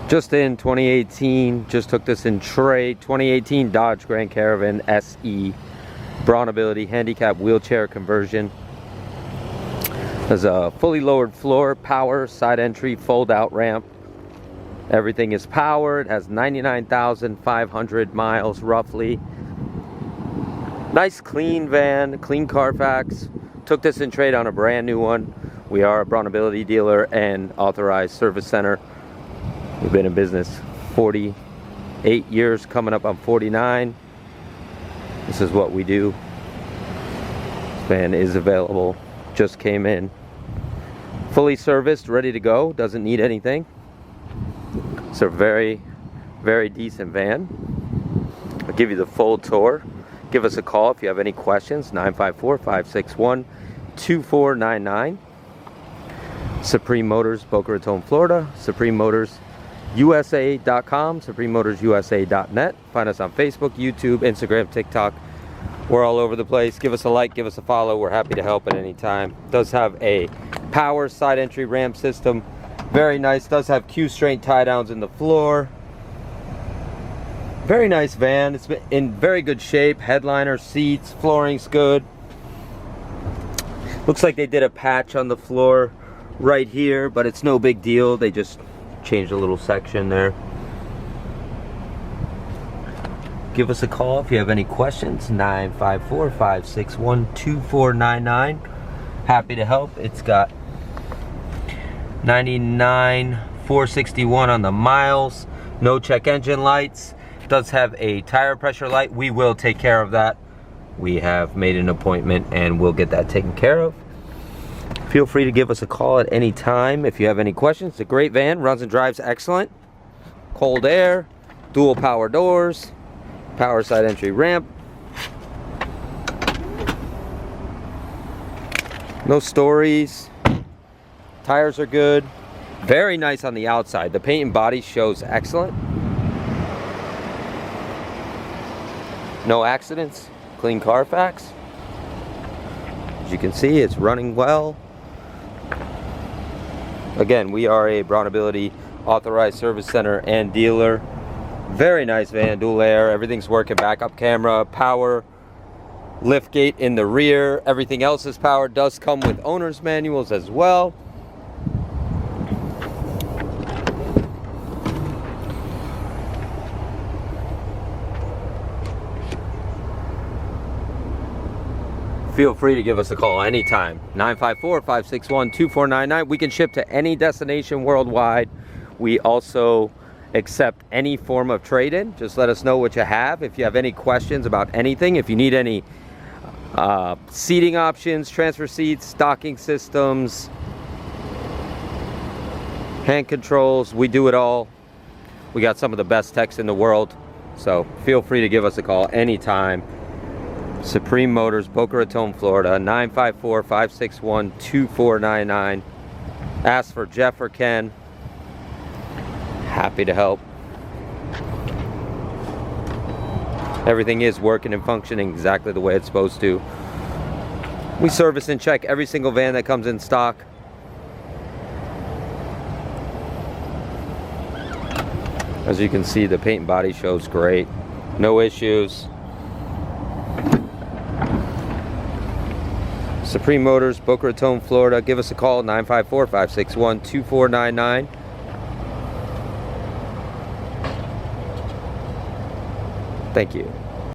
Just in 2018, just took this in trade. 2018 Dodge Grand Caravan SE. Braunability handicap wheelchair conversion. There's a fully lowered floor, power, side entry, fold out ramp. Everything is powered, has 99,500 miles roughly. Nice clean van, Clean Carfax. Took this in trade on a brand new one. We are a Braunability dealer and authorized service center. We've been in business 48 years, coming up on 49. This is what we do. This van is available. Just came in. Fully serviced, ready to go. Doesn't need anything. It's a very, very decent van. I'll give you the full tour. Give us a call if you have any questions. 954-561-2499. Supreme Motors, Boca Raton, Florida. Supreme Motors USA.com, SupremeMotorsUSA.net. Find us on Facebook, YouTube, Instagram, TikTok. We're all over the place. Give us a like, give us a follow. We're happy to help at any time. Does have a power side entry ramp system. Very nice. Does have Q-strain tie downs in the floor. Very nice van. It's been in very good shape. Headliner, seats, flooring's good. Looks like they did a patch on the floor right here, but it's no big deal. They just changed a little section there. Give us a call if you have any questions. 954-561-2499. Happy to help. It's got 99,461 on the miles. No check engine lights. Does have a tire pressure light. We will take care of that. We have made an appointment and we'll get that taken care of. Feel free to give us a call at any time if you have any questions. It's a great van, runs and drives excellent. Cold air, dual power doors, power side entry ramp. No stories. Tires are good. Very nice on the outside. The paint and body shows excellent. No accidents. Clean Carfax. As you can see, it's running well. Again, we are a Braunability authorized service center and dealer. Very nice van, dual air, everything's working, backup camera, power, lift gate in the rear, everything else is powered. Does come with owner's manuals as well. Feel free to give us a call anytime. 954-561-2499. We can ship to any destination worldwide. We also accept any form of trade-in. Just let us know what you have. If you have any questions about anything, if you need any seating options, transfer seats, stocking systems, hand controls, we do it all. We got some of the best techs in the world. So feel free to give us a call anytime. Supreme Motors, Boca Raton, Florida, 954-561-2499. Ask for Jeff or Ken. Happy to help. Everything is working and functioning exactly the way it's supposed to. We service and check every single van that comes in stock. As you can see, the paint and body shows great. No issues. Supreme Motors, Boca Raton, Florida. Give us a call, 954-561-2499. Thank you.